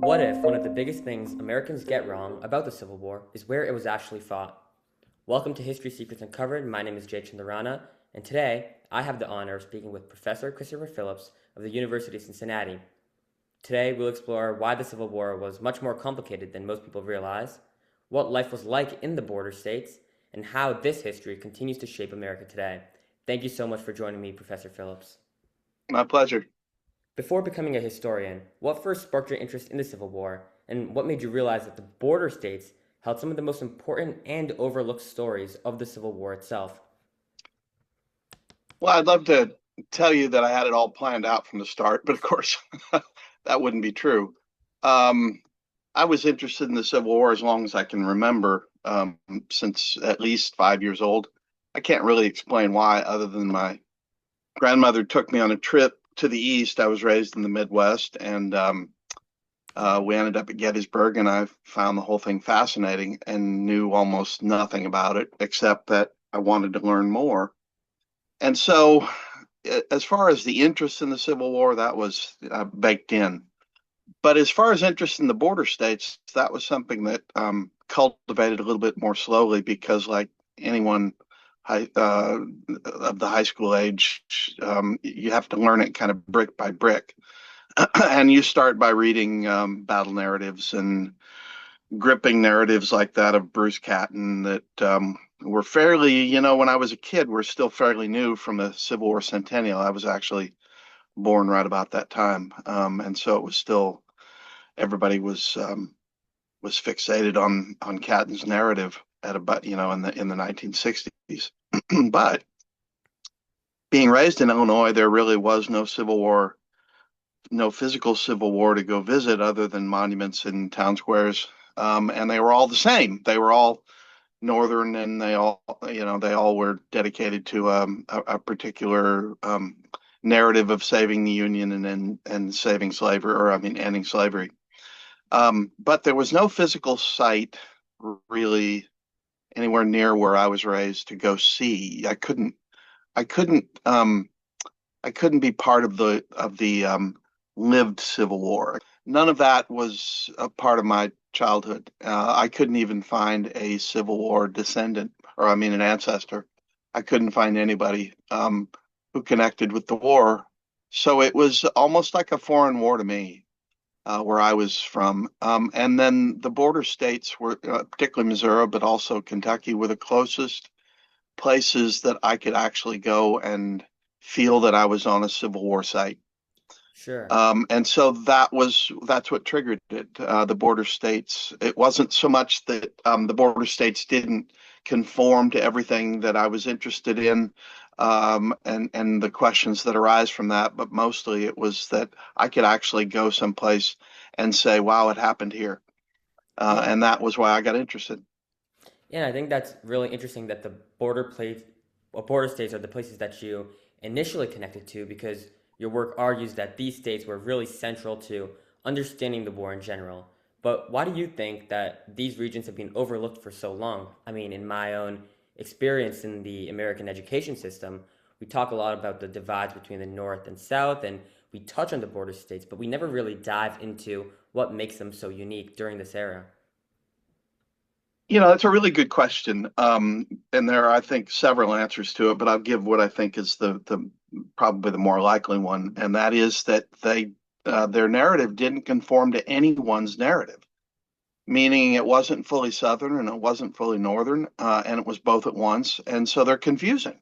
What if one of the biggest things Americans get wrong about the Civil War is where it was actually fought? Welcome to History Secrets Uncovered. My name is Jay Chandarana, and today I have the honor of speaking with Professor Christopher Phillips of the University of Cincinnati. Today we'll explore why the Civil War was much more complicated than most people realize, what life was like in the border states, and how this history continues to shape America today. Thank you so much for joining me, Professor Phillips. My pleasure. Before becoming a historian, what first sparked your interest in the Civil War, and what made you realize that the border states held some of the most important and overlooked stories of the Civil War itself? Well, I'd love to tell you that I had it all planned out from the start, but of course, that wouldn't be true. Um, I was interested in the Civil War as long as I can remember, since at least 5 years old. I can't really explain why, other than my grandmother took me on a trip to the East. I was raised in the Midwest, and we ended up at Gettysburg, and I found the whole thing fascinating and knew almost nothing about it, except that I wanted to learn more. And so, as far as the interest in the Civil War, that was baked in. But as far as interest in the border states, that was something that cultivated a little bit more slowly because, like anyone of the high school age, you have to learn it kind of brick by brick. And you start by reading battle narratives and gripping narratives like that of Bruce Catton that were fairly, when I was a kid, were still fairly new from the Civil War centennial. I was actually born right about that time, and so it was still everybody was fixated on Catton's narrative at about in the 1960s. But being raised in Illinois, there really was no Civil War, no physical Civil War to go visit other than monuments and town squares. And they were all the same. They were all Northern, and they all were dedicated to a particular narrative of saving the Union and saving slavery, or I mean, ending slavery. But there was no physical site really anywhere near where I was raised to go see. I couldn't, I couldn't be part of the lived Civil War. None of that was a part of my childhood. I couldn't even find a Civil War descendant, or I mean, an ancestor. I couldn't find anybody who connected with the war. So it was almost like a foreign war to me, where I was from. And then the border states were, particularly Missouri, but also Kentucky, were the closest places that I could actually go and feel that I was on a Civil War site. Sure. And so that's what triggered it. The border states. It wasn't so much that the border states didn't conform to everything that I was interested in, and the questions that arise from that, but mostly it was that I could actually go someplace and say, "Wow, it happened here," Yeah. and that was why I got interested. Yeah, I think that's really interesting that the border states are the places that you initially connected to because your work argues that these states were really central to understanding the war in general. But why do you think that these regions have been overlooked for so long? I mean, in my own experience in the American education system, we talk a lot about the divides between the North and South, and we touch on the border states, but we never really dive into what makes them so unique during this era. That's a really good question. And there are, I think, several answers to it, but I'll give what I think is the probably the more likely one, and that is that their narrative didn't conform to anyone's narrative, meaning it wasn't fully Southern and it wasn't fully Northern, and it was both at once, and so they're confusing.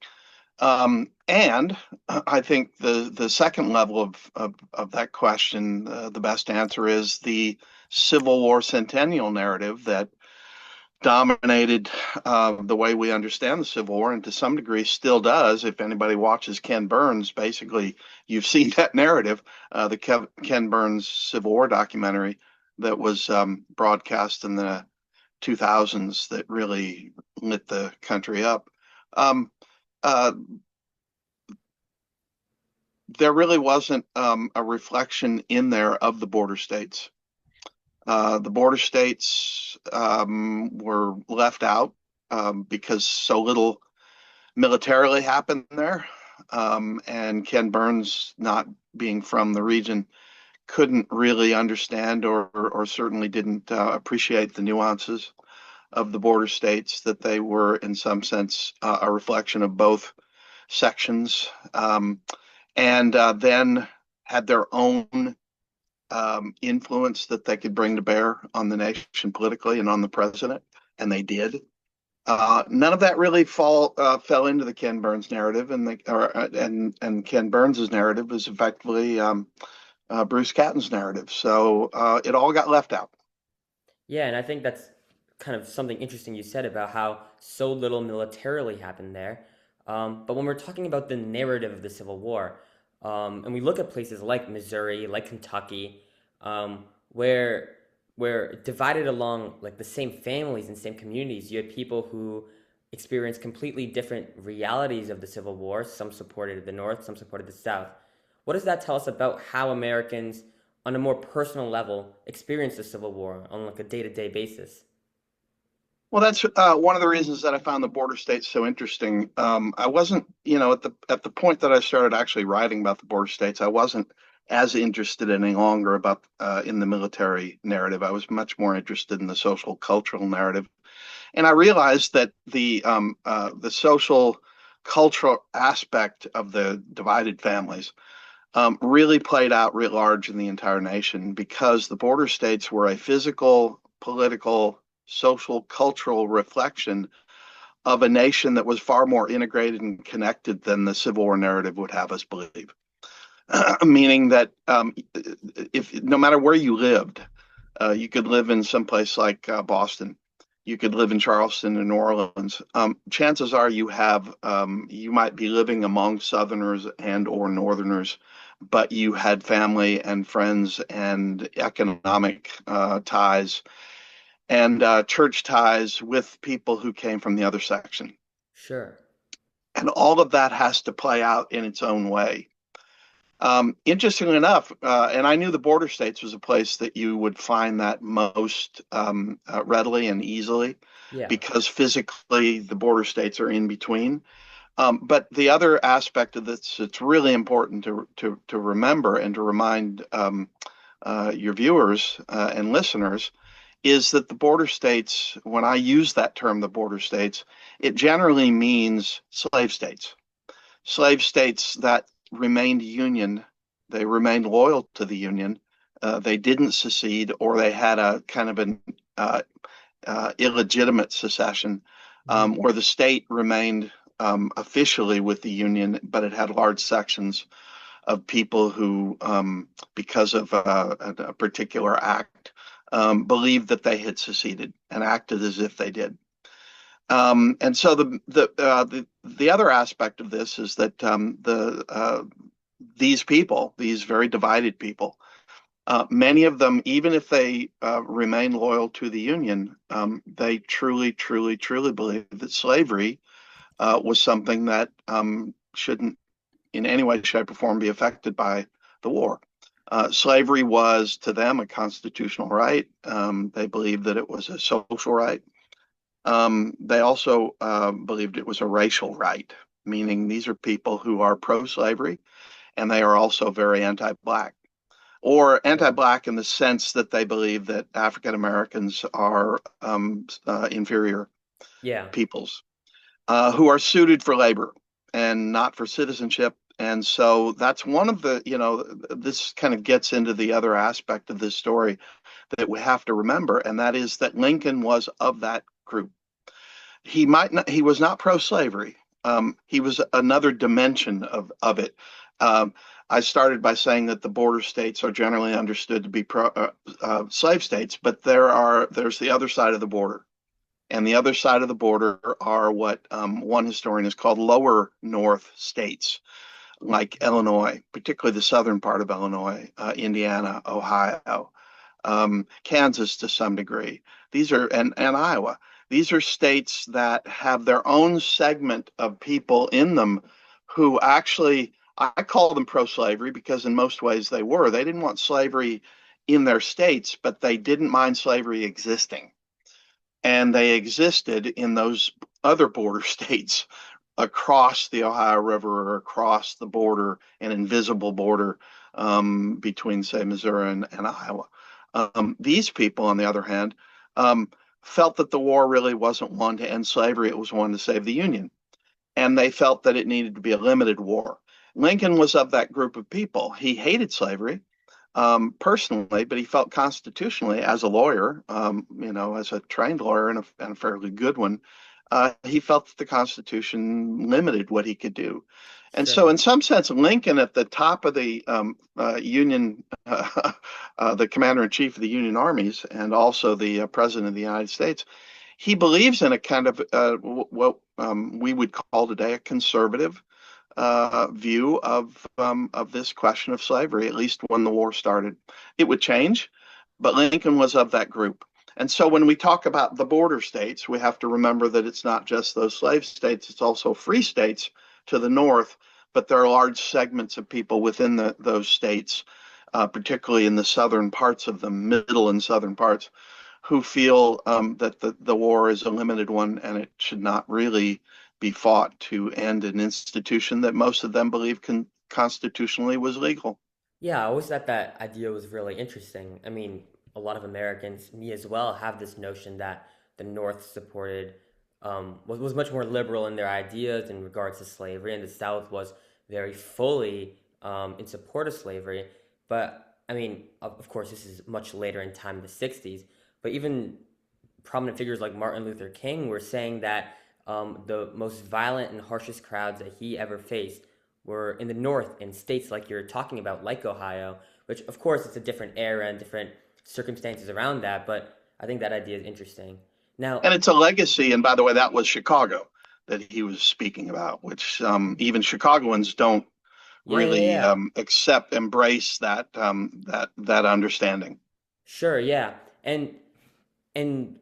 And I think the second level of that question, the best answer is the Civil War centennial narrative that dominated the way we understand the Civil War, and to some degree still does. If anybody watches Ken Burns, basically you've seen that narrative, the Ken Burns Civil War documentary that was broadcast in the 2000s that really lit the country up. Um, uh, there really wasn't a reflection in there of the border states. The border states were left out because so little militarily happened there. And Ken Burns, not being from the region, couldn't really understand or certainly didn't appreciate the nuances of the border states, that they were, in some sense, a reflection of both sections, and then had their own influence that they could bring to bear on the nation politically and on the president, and they did. None of that really fell into the Ken Burns narrative, and Ken Burns's narrative is effectively Bruce Catton's narrative. So it all got left out. Yeah, and I think that's kind of something interesting you said about how so little militarily happened there. But when we're talking about the narrative of the Civil War, and we look at places like Missouri, like Kentucky, um, where divided along like the same families and same communities, you had people who experienced completely different realities of the Civil War. Some supported the North, some supported the South. What does that tell us about how Americans on a more personal level experience the Civil War on like a day-to-day basis? Well, that's one of the reasons that I found the border states so interesting. I wasn't, at the point that I started actually writing about the border states, I wasn't as interested any longer about in the military narrative. I was much more interested in the social cultural narrative, and I realized that the social cultural aspect of the divided families really played out writ large in the entire nation, because the border states were a physical, political, social, cultural reflection of a nation that was far more integrated and connected than the Civil War narrative would have us believe. Meaning that if no matter where you lived, you could live in some place like Boston. You could live in Charleston and New Orleans. Chances are you might be living among Southerners and or Northerners, but you had family and friends and economic ties and church ties with people who came from the other section. Sure. And all of that has to play out in its own way. Interestingly enough, and I knew the border states was a place that you would find that most readily and easily, Yeah. because physically the border states are in between. But the other aspect of this that's really important to remember and to remind your viewers and listeners is that the border states, when I use that term, the border states, it generally means slave states that remained Union. They remained loyal to the Union. They didn't secede, or they had a kind of an illegitimate secession, Hmm. where the state remained officially with the Union, but it had large sections of people who, because of a particular act, believed that they had seceded and acted as if they did. And so the other aspect of this is that these people, these very divided people, many of them, even if they remain loyal to the Union, they truly, truly, truly believe that slavery was something that shouldn't in any way, shape, or form be affected by the war. Slavery was to them a constitutional right. They believed that it was a social right. They also believed it was a racial right, meaning these are people who are pro-slavery, and they are also very anti-black, or Sure. anti-black in the sense that they believe that African Americans are inferior Yeah. peoples who are suited for labor and not for citizenship. And so that's one of the, this kind of gets into the other aspect of this story that we have to remember, and that is that Lincoln was of that group. He was not pro-slavery. He was another dimension of it. Um, I started by saying that the border states are generally understood to be slave states, but there's the other side of the border. And the other side of the border are what one historian has called lower North states, like Illinois, particularly the southern part of Illinois, Indiana, Ohio, Kansas to some degree. And Iowa. These are states that have their own segment of people in them who actually, I call them pro-slavery because in most ways they were. They didn't want slavery in their states, but they didn't mind slavery existing. And they existed in those other border states across the Ohio River or across the border, an invisible border between, say, Missouri and Iowa. These people, on the other hand, um, felt that the war really wasn't one to end slavery, it was one to save the Union. And they felt that it needed to be a limited war. Lincoln was of that group of people. He hated slavery personally, but he felt constitutionally, as a lawyer, as a trained lawyer and a fairly good one, he felt that the Constitution limited what he could do. And so, Sure. in some sense, Lincoln, at the top of the Union, the commander in chief of the Union armies, and also the president of the United States, he believes in a kind of what we would call today a conservative view of this question of slavery, at least when the war started. It would change, but Lincoln was of that group. And so when we talk about the border states, we have to remember that it's not just those slave states, it's also free states to the north, but there are large segments of people within those states, particularly in the southern parts of them, middle and southern parts, who feel that the war is a limited one and it should not really be fought to end an institution that most of them believe constitutionally was legal. Yeah, I always thought that idea was really interesting. I mean, a lot of Americans, me as well, have this notion that the North supported was much more liberal in their ideas in regards to slavery, and the South was very fully in support of slavery. But I mean, of course, this is much later in time, the '60s. But even prominent figures like Martin Luther King were saying that the most violent and harshest crowds that he ever faced were in the North in states like you're talking about, like Ohio, which of course it's a different era and different circumstances around that, but I think that idea is interesting. Now, And it's a legacy. And by the way, that was Chicago that he was speaking about, which even Chicagoans don't yeah, yeah, really yeah. embrace that understanding. Sure, yeah. And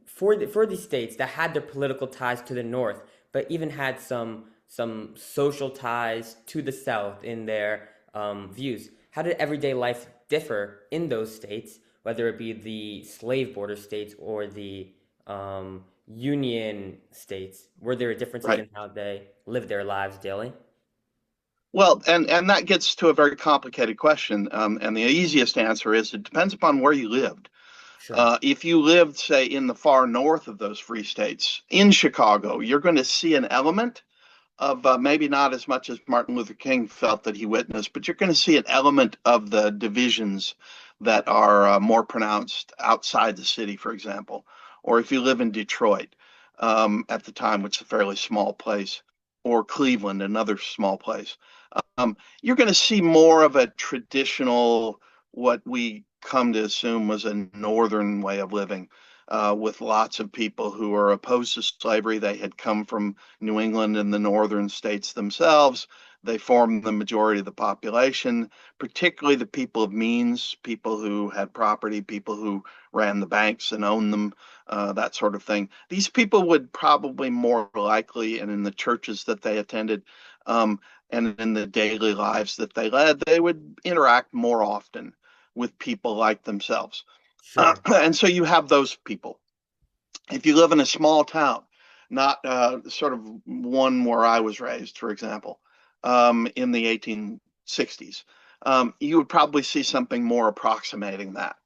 for these states that had their political ties to the north, but even had some social ties to the south in their views. How did everyday life differ in those states, whether it be the slave border states or the Union states? Were there differences Right. in how they lived their lives daily? Well, and that gets to a very complicated question. And the easiest answer is it depends upon where you lived. Sure. If you lived, say, in the far north of those free states, in Chicago, you're going to see an element of maybe not as much as Martin Luther King felt that he witnessed, but you're going to see an element of the divisions that are more pronounced outside the city, for example. Or if you live in Detroit at the time, which is a fairly small place, or Cleveland, another small place, you're going to see more of a traditional, what we come to assume was a northern way of living, with lots of people who are opposed to slavery. They had come from New England and the northern states themselves. They formed the majority of the population, particularly the people of means, people who had property, people who ran the banks and owned them, that sort of thing. These people would probably more likely, and in the churches that they attended, um, and in the daily lives that they led, they would interact more often with people like themselves. Sure. And so you have those people. If you live in a small town, not sort of one where I was raised, for example, in the 1860s, you would probably see something more approximating that.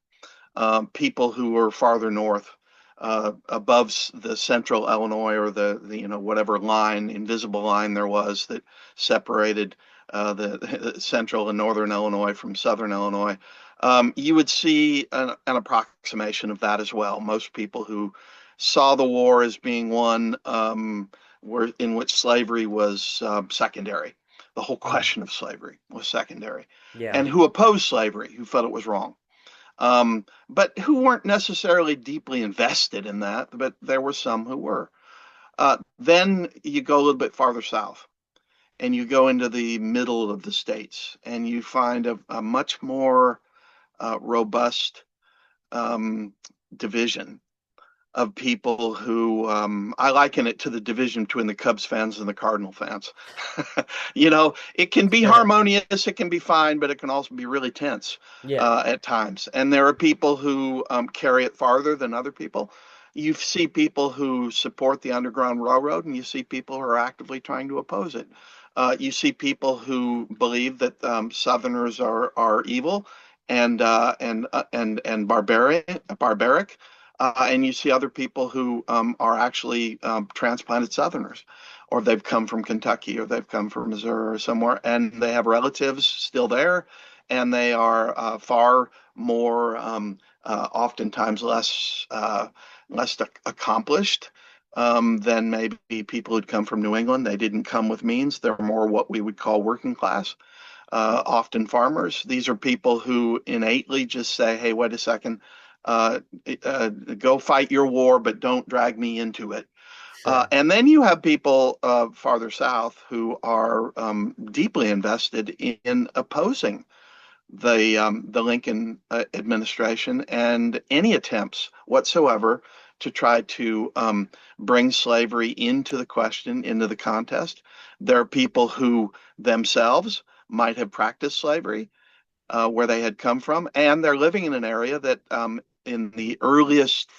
People who were farther north, above the central Illinois, or the whatever line, invisible line there was that separated the central and northern Illinois from southern Illinois, you would see an approximation of that as well. Most people who saw the war as being one where in which slavery was secondary. The whole Mm. question of slavery was secondary, Yeah. and who opposed slavery, who felt it was wrong, but who weren't necessarily deeply invested in that, but there were some who were. Then you go a little bit farther south and you go into the middle of the states and you find a much more robust um, division of people who I liken it to the division between the Cubs fans and the Cardinal fans. It can be Sure. harmonious, it can be fine, but it can also be really tense Yeah. at times. And there are people who carry it farther than other people. You see people who support the Underground Railroad, and you see people who are actively trying to oppose it. You see people who believe that Southerners are evil and barbaric, and you see other people who are actually transplanted Southerners, or they've come from Kentucky, or they've come from Missouri or somewhere, and they have relatives still there, and they are far more, oftentimes less accomplished than maybe people who'd come from New England. They didn't come with means. They're more what we would call working class, often farmers. These are people who innately just say, hey, wait a second, uh, go fight your war, but don't drag me into it. Sure. And then you have people farther south who are deeply invested in opposing the Lincoln administration and any attempts whatsoever to try to bring slavery into the question, into the contest. There are people who themselves might have practiced slavery where they had come from, and they're living in an area that, in the earliest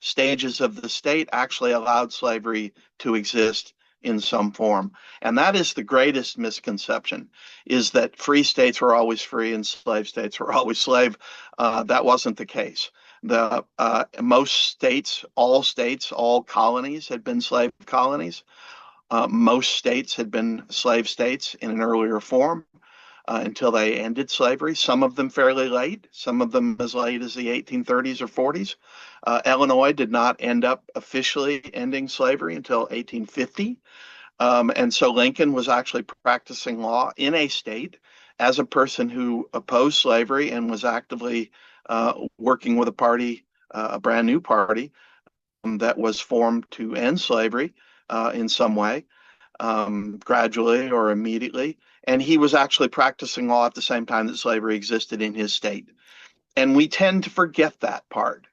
stages of the state, actually allowed slavery to exist in some form. And that is the greatest misconception, is that free states were always free and slave states were always slave. That wasn't the case. The most states, all colonies had been slave colonies. Most states had been slave states in an earlier form until they ended slavery, some of them fairly late, some of them as late as the 1830s or 40s. Illinois did not end up officially ending slavery until 1850. And so Lincoln was actually practicing law in a state as a person who opposed slavery and was actively working with a party, a brand new party that was formed to end slavery in some way, gradually or immediately. And he was actually practicing law at the same time that slavery existed in his state. And we tend to forget that part.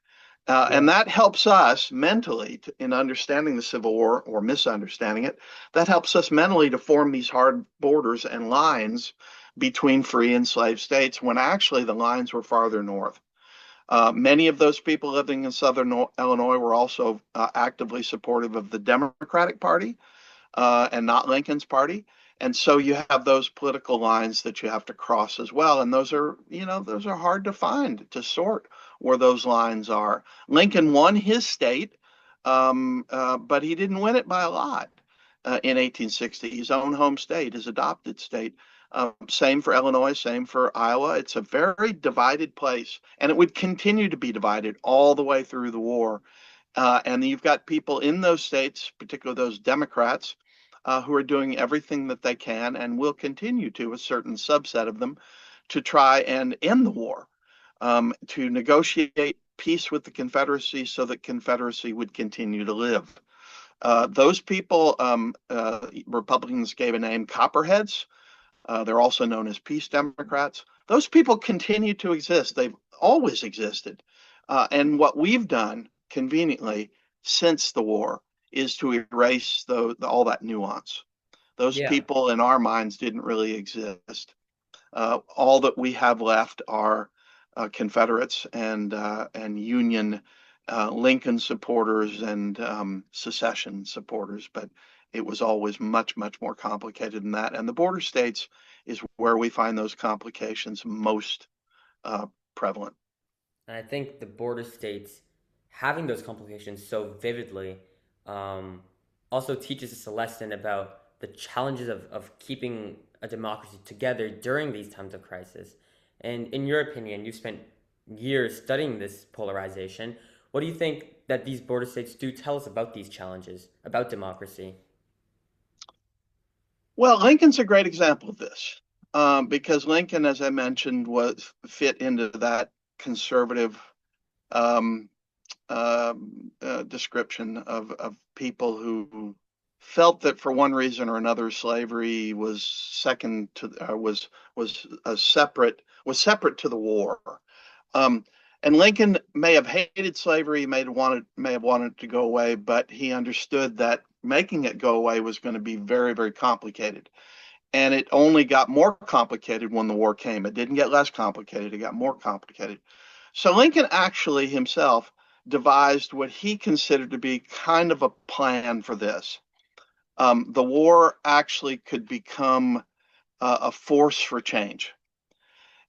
And Yeah. that helps us mentally in understanding the Civil War or misunderstanding it. That helps us mentally to form these hard borders and lines between free and slave states when actually the lines were farther north. Many of those people living in southern Illinois were also actively supportive of the Democratic Party and not Lincoln's party. And so you have those political lines that you have to cross as well. And those are hard to find, to sort where those lines are. Lincoln won his state, but he didn't win it by a lot in 1860, his own home state, his adopted state. Same for Illinois, same for Iowa. It's a very divided place, and it would continue to be divided all the way through the war. And you've got people in those states, particularly those Democrats, who are doing everything that they can and will continue to, a certain subset of them, to try and end the war, to negotiate peace with the Confederacy so that Confederacy would continue to live. Those people, Republicans gave a name, Copperheads. They're also known as Peace Democrats. Those people continue to exist. They've always existed. And what we've done conveniently since the war is to erase all that nuance. Those Yeah. people in our minds didn't really exist. All that we have left are Confederates and Union Lincoln supporters and secession supporters, but it was always much, much more complicated than that. And the border states is where we find those complications most prevalent. And I think the border states having those complications so vividly um, also teaches us a lesson about the challenges of keeping a democracy together during these times of crisis. And in your opinion, you've spent years studying this polarization. What do you think that these border states do tell us about these challenges, about democracy? Well, Lincoln's a great example of this because Lincoln, as I mentioned, was fit into that conservative um, description of people who felt that for one reason or another slavery was second to was a separate to the war. Um, and Lincoln may have hated slavery, may have wanted it to go away, but he understood that making it go away was going to be very, very complicated. And it only got more complicated when the war came. It didn't get less complicated, it got more complicated. So Lincoln actually himself devised what he considered to be kind of a plan for this. The war actually could become a force for change.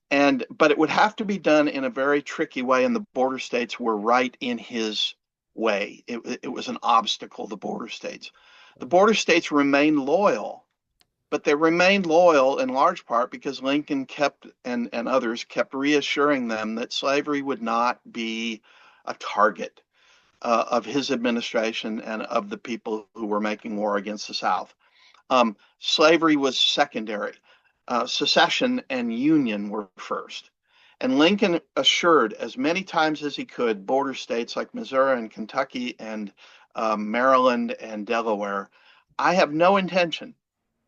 But it would have to be done in a very tricky way, and the border states were right in his way. It was an obstacle, the border states. The border states remained loyal, but they remained loyal in large part because Lincoln kept and others kept reassuring them that slavery would not be a target of his administration and of the people who were making war against the South. Slavery was secondary. Secession and union were first. And Lincoln assured as many times as he could border states like Missouri and Kentucky and Maryland and Delaware, I have no intention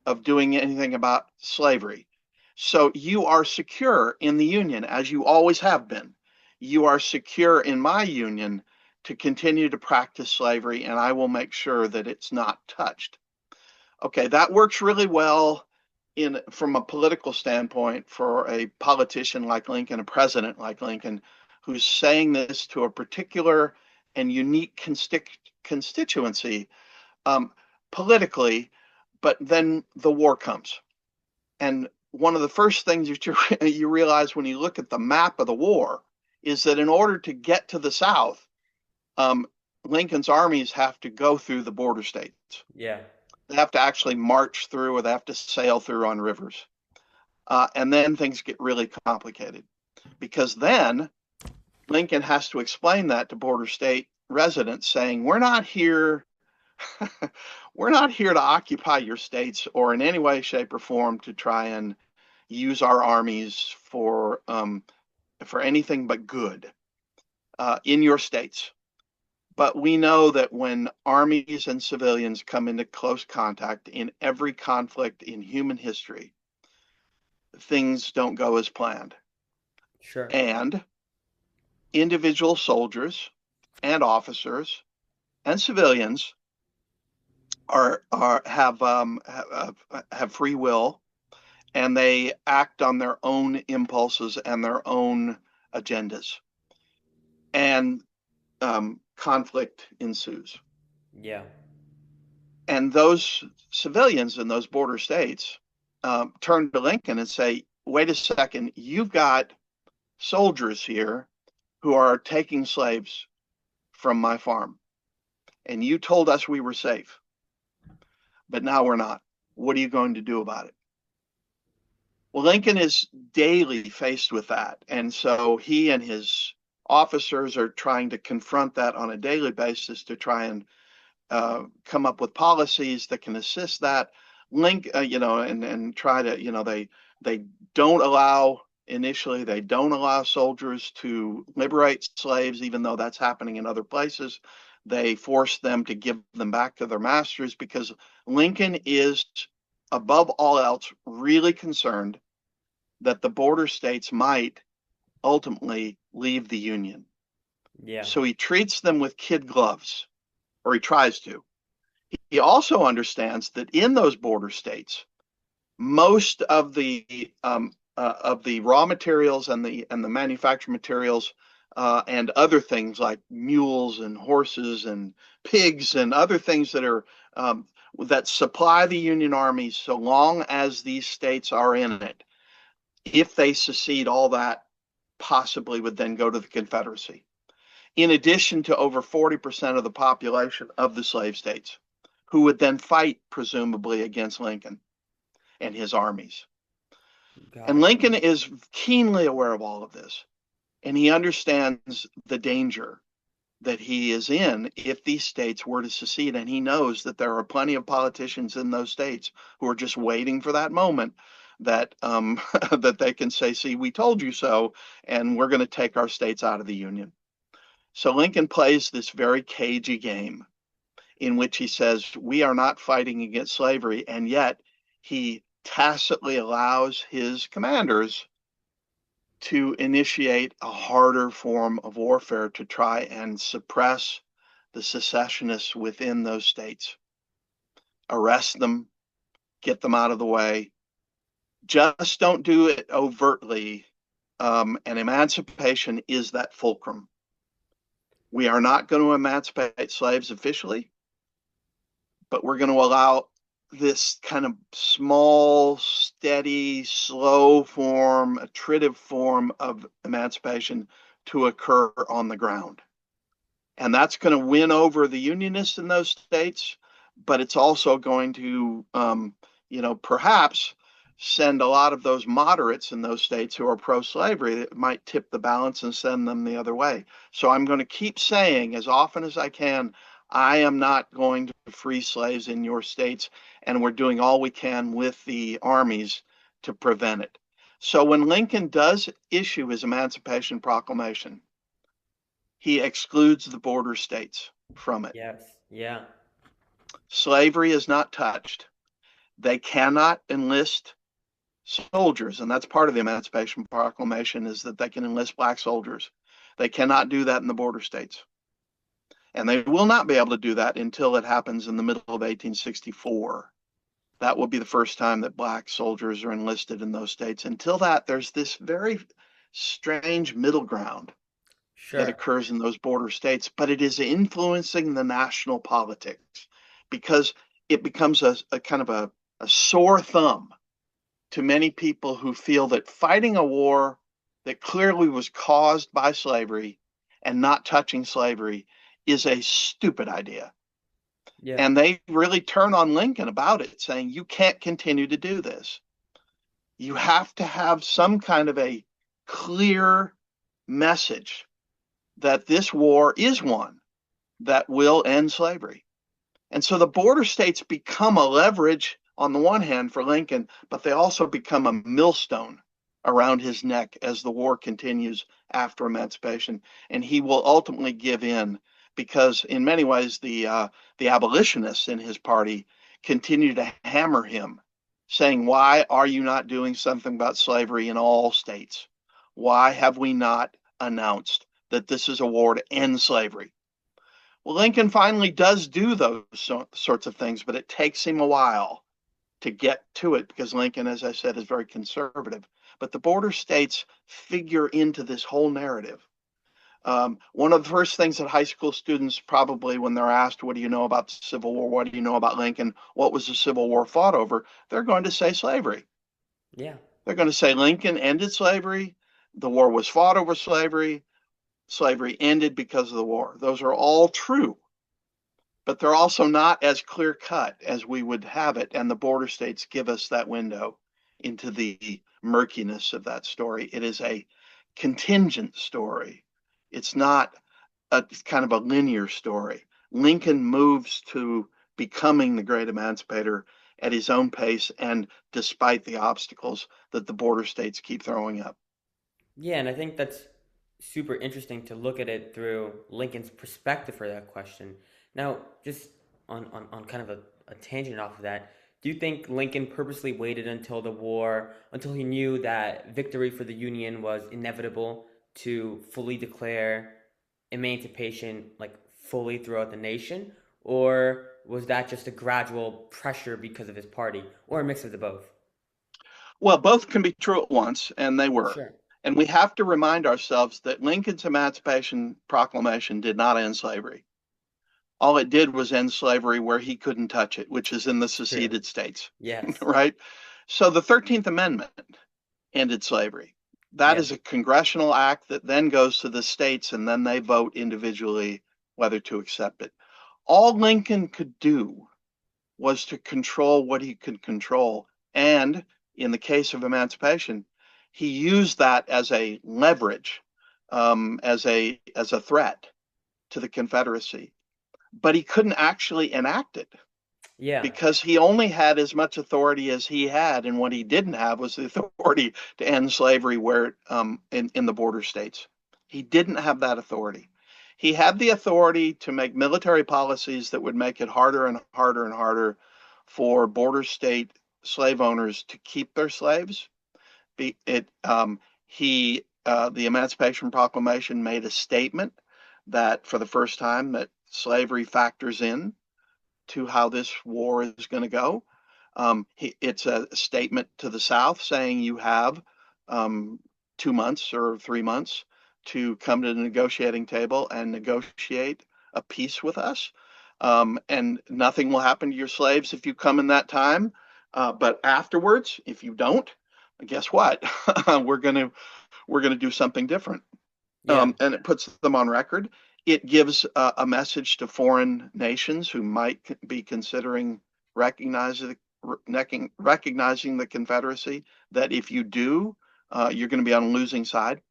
of doing anything about slavery. So you are secure in the Union, as you always have been. You are secure in my Union to continue to practice slavery, and I will make sure that it's not touched. Okay, that works really well from a political standpoint for a politician like Lincoln, a president like Lincoln, who's saying this to a particular and unique constituency politically, but then the war comes. And one of the first things that you realize when you look at the map of the war is that in order to get to the South, Lincoln's armies have to go through the border states. Yeah. They have to actually march through, or they have to sail through on rivers. And then things get really complicated because then Lincoln has to explain that to border state residents, saying, we're not here we're not here to occupy your states or in any way, shape, or form to try and use our armies for anything but good in your states. But we know that when armies and civilians come into close contact in every conflict in human history, things don't go as planned. Sure. And individual soldiers and officers and civilians have free will, and they act on their own impulses and their own agendas, and conflict ensues. Yeah. And those civilians in those border states turn to Lincoln and say, wait a second, you've got soldiers here who are taking slaves from my farm, and you told us we were safe, but now we're not. What are you going to do about it? Well, Lincoln is daily faced with that. And so he and his officers are trying to confront that on a daily basis to try and come up with policies that can assist that. And try to, they don't allow, initially, they don't allow soldiers to liberate slaves, even though that's happening in other places. They force them to give them back to their masters because Lincoln is, above all else, really concerned that the border states might ultimately leave the Union. Yeah. So he treats them with kid gloves, or he tries to. He also understands that in those border states, most of the raw materials and the manufactured materials and other things like mules and horses and pigs and other things that are that supply the Union armies so long as these states are in it. If they secede, all that possibly would then go to the Confederacy, in addition to over 40% of the population of the slave states, who would then fight, presumably, against Lincoln and his armies. Got And it. Lincoln is keenly aware of all of this, and he understands the danger that he is in if these states were to secede. And he knows that there are plenty of politicians in those states who are just waiting for that moment that that they can say, see, we told you so, and we're going to take our states out of the Union. So Lincoln plays this very cagey game in which he says, we are not fighting against slavery, and yet he tacitly allows his commanders to initiate a harder form of warfare to try and suppress the secessionists within those states, arrest them, get them out of the way. Just don't do it overtly. And emancipation is that fulcrum. We are not going to emancipate slaves officially, but we're going to allow this kind of small, steady, slow form, attritive form of emancipation to occur on the ground. And that's going to win over the unionists in those states, but it's also going to, perhaps send a lot of those moderates in those states who are pro-slavery that might tip the balance and send them the other way. So I'm going to keep saying as often as I can, I am not going to free slaves in your states, and we're doing all we can with the armies to prevent it. So when Lincoln does issue his Emancipation Proclamation, he excludes the border states from it. Yes. Yeah. Slavery is not touched. They cannot enlist soldiers, and that's part of the Emancipation Proclamation, is that they can enlist black soldiers. They cannot do that in the border states. And they will not be able to do that until it happens in the middle of 1864. That will be the first time that black soldiers are enlisted in those states. Until that, there's this very strange middle ground that Sure. occurs in those border states, but it is influencing the national politics because it becomes a kind of a sore thumb to many people who feel that fighting a war that clearly was caused by slavery and not touching slavery is a stupid idea. Yeah. And they really turn on Lincoln about it, saying, you can't continue to do this. You have to have some kind of a clear message that this war is one that will end slavery. And so the border states become a leverage on the one hand for Lincoln, but they also become a millstone around his neck as the war continues after emancipation. And he will ultimately give in because in many ways the abolitionists in his party continue to hammer him, saying, why are you not doing something about slavery in all states? Why have we not announced that this is a war to end slavery? Well, Lincoln finally does do those sorts of things, but it takes him a while to get to it because Lincoln, as I said, is very conservative. But the border states figure into this whole narrative. One of the first things that high school students probably, when they're asked, what do you know about the Civil War? What do you know about Lincoln? What was the Civil War fought over? They're going to say slavery. Yeah. They're going to say Lincoln ended slavery. The war was fought over slavery. Slavery ended because of the war. Those are all true, but they're also not as clear cut as we would have it. And the border states give us that window into the murkiness of that story. It is a contingent story. It's not it's kind of a linear story. Lincoln moves to becoming the great emancipator at his own pace and despite the obstacles that the border states keep throwing up. Yeah, and I think that's super interesting to look at it through Lincoln's perspective for that question. Now, just on kind of a tangent off of that, do you think Lincoln purposely waited until the war, until he knew that victory for the Union was inevitable to fully declare emancipation like fully throughout the nation? Or was that just a gradual pressure because of his party, or a mix of the both? Well, both can be true at once, and they were. Sure. And we have to remind ourselves that Lincoln's Emancipation Proclamation did not end slavery. All it did was end slavery where he couldn't touch it, which is in the It's true. seceded states, Yes. right? So the 13th Amendment ended slavery. That Yeah. is a congressional act that then goes to the states and then they vote individually whether to accept it. All Lincoln could do was to control what he could control. And in the case of emancipation, he used that as a leverage, as a threat to the Confederacy. But he couldn't actually enact it Yeah. because he only had as much authority as he had, and what he didn't have was the authority to end slavery where in the border states. He didn't have that authority. He had the authority to make military policies that would make it harder and harder and harder for border state slave owners to keep their slaves. It he The Emancipation Proclamation made a statement that for the first time that slavery factors in to how this war is going to go. It's a statement to the South saying you have 2 months or 3 months to come to the negotiating table and negotiate a peace with us. and nothing will happen to your slaves if you come in that time. But afterwards, if you don't, guess what? we're gonna we're gonna do something different. Yeah. And it puts them on record. It gives a message to foreign nations who might be considering recognizing recognizing the Confederacy that if you do, you're going to be on a losing side,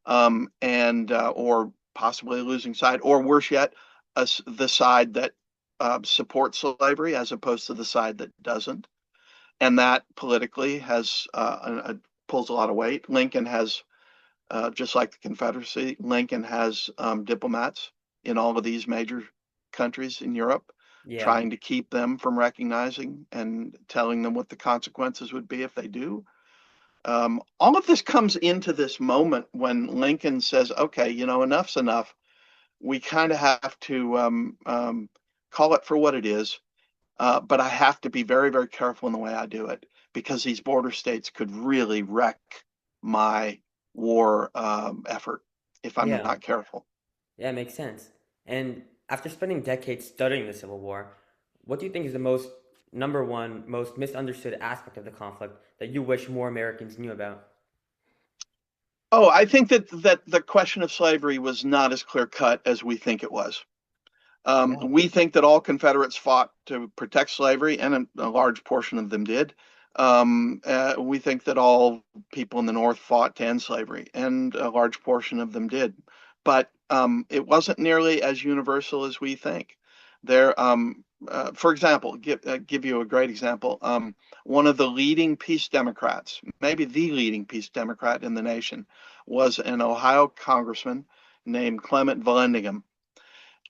and or possibly a losing side, or worse yet, the side that supports slavery as opposed to the side that doesn't. And that politically has pulls a lot of weight. Lincoln has just like the Confederacy, Lincoln has diplomats in all of these major countries in Europe, Yeah. trying to keep them from recognizing and telling them what the consequences would be if they do. All of this comes into this moment when Lincoln says, okay, enough's enough. We kind of have to call it for what it is, but I have to be very, very careful in the way I do it because these border states could really wreck my war effort if I'm Yeah. not careful. Yeah, it makes sense. And after spending decades studying the Civil War, what do you think is the most number one, most misunderstood aspect of the conflict that you wish more Americans knew about? Oh, I think that the question of slavery was not as clear cut as we think it was. Yeah. We think that all Confederates fought to protect slavery, and a large portion of them did. We think that all people in the North fought to end slavery, and a large portion of them did. But it wasn't nearly as universal as we think. There, for example, give you a great example. One of the leading peace Democrats, maybe the leading peace Democrat in the nation, was an Ohio congressman named Clement Vallandigham.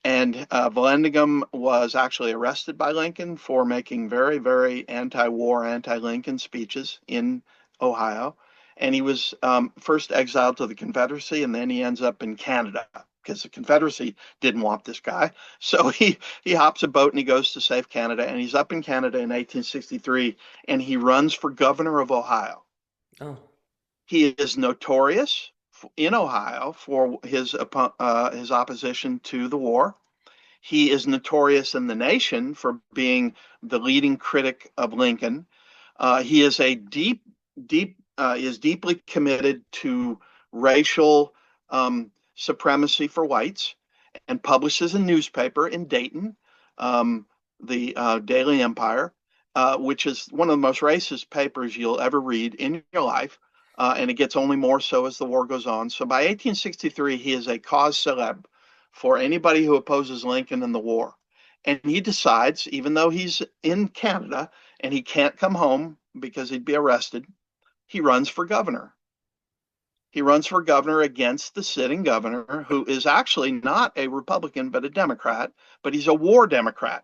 And Vallandigham was actually arrested by Lincoln for making very, very anti-war, anti-Lincoln speeches in Ohio. And he was first exiled to the Confederacy, and then he ends up in Canada because the Confederacy didn't want this guy. So he hops a boat and he goes to save Canada, and he's up in Canada in 1863, and he runs for governor of Ohio. Oh, He is notorious in Ohio for his opposition to the war. He is notorious in the nation for being the leading critic of Lincoln. He is a is deeply committed to racial supremacy for whites, and publishes a newspaper in Dayton, the Daily Empire, which is one of the most racist papers you'll ever read in your life. And it gets only more so as the war goes on. So by 1863, he is a cause célèbre for anybody who opposes Lincoln in the war. And he decides, even though he's in Canada and he can't come home because he'd be arrested, he runs for governor. He runs for governor against the sitting governor, who is actually not a Republican, but a Democrat, but he's a war Democrat.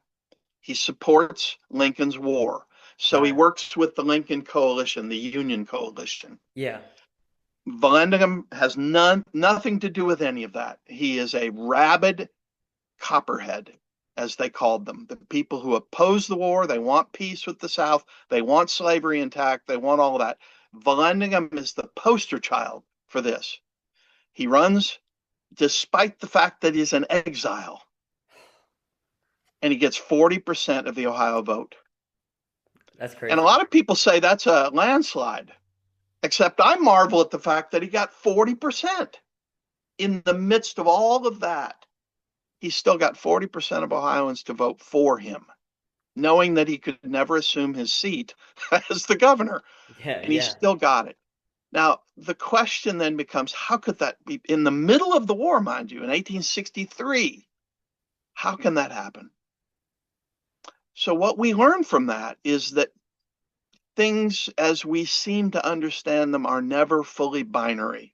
He supports Lincoln's war. So he got it. works with the Lincoln Coalition, the Union Coalition. Yeah. Vallandigham has nothing to do with any of that. He is a rabid copperhead, as they called them. The people who oppose the war, they want peace with the South, they want slavery intact, they want all of that. Vallandigham is the poster child for this. He runs despite the fact that he's an exile, and he gets 40% of the Ohio vote. That's And a crazy. lot of people say that's a landslide, except I marvel at the fact that he got 40% in the midst of all of that. He still got 40% of Ohioans to vote for him, knowing that he could never assume his seat as the governor, Yeah, and he yeah. still got it. Now, the question then becomes, how could that be in the middle of the war, mind you, in 1863? How can that happen? So, what we learn from that is that things as we seem to understand them are never fully binary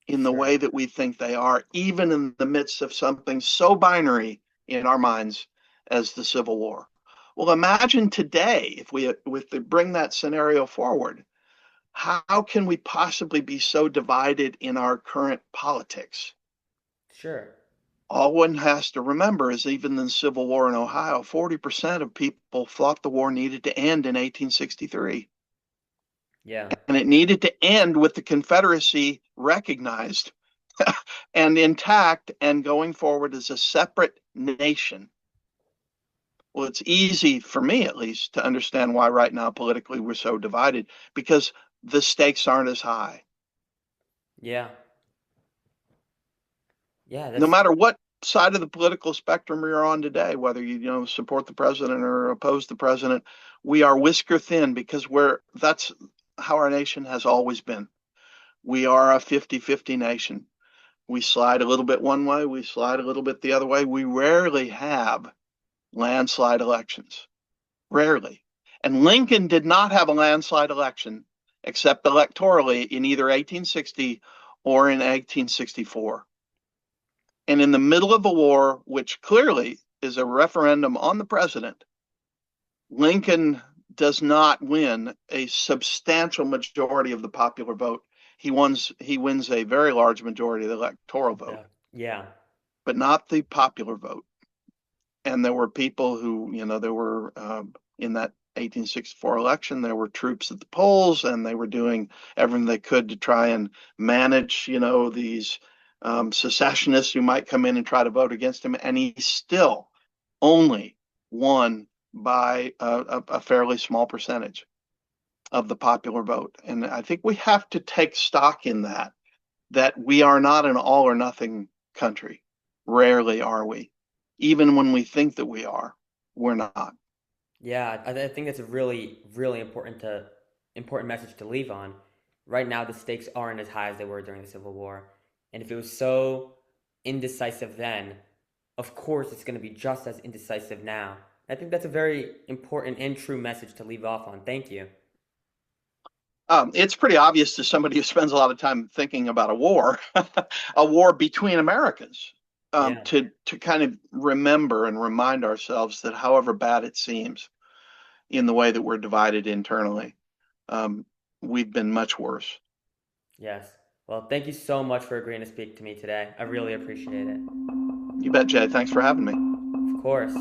in the way Sure. that we think they are, even in the midst of something so binary in our minds as the Civil War. Well, imagine today, if we bring that scenario forward, how can we possibly be so divided in our current politics? Sure. All one has to remember is even in the Civil War in Ohio, 40% of people thought the war needed to end in 1863. Yeah. And it needed to end with the Confederacy recognized and intact and going forward as a separate nation. Well, it's easy for me, at least, to understand why right now politically we're so divided because the stakes aren't as high. Yeah. Yeah, No that's matter what side of the political spectrum you're on today, whether you support the president or oppose the president, we are whisker thin because that's how our nation has always been. We are a 50-50 nation. We slide a little bit one way, we slide a little bit the other way. We rarely have landslide elections. Rarely. And Lincoln did not have a landslide election except electorally in either 1860 or in 1864. And in the middle of a war, which clearly is a referendum on the president, Lincoln does not win a substantial majority of the popular vote. He wins a very large majority of the electoral vote, yeah. but not the popular vote. And there were people who, there were in that 1864 election, there were troops at the polls, and they were doing everything they could to try and manage, these secessionists who might come in and try to vote against him. And he still only won by a fairly small percentage of the popular vote. And I think we have to take stock in that we are not an all or nothing country. Rarely are we. Even when we think that we are, we're not. Yeah, I think that's a really, really important message to leave on. Right now, the stakes aren't as high as they were during the Civil War, and if it was so indecisive then, of course it's going to be just as indecisive now. I think that's a very important and true message to leave off on. Thank you. It's pretty obvious to somebody who spends a lot of time thinking about a war, a war between Americans, Yeah, to kind of remember and remind ourselves that however bad it seems in the way that we're divided internally, um, we've been much worse. yes. Well, thank you so much for agreeing to speak to me today. I really appreciate it. You bet, Jay. Thanks for having me. Of course.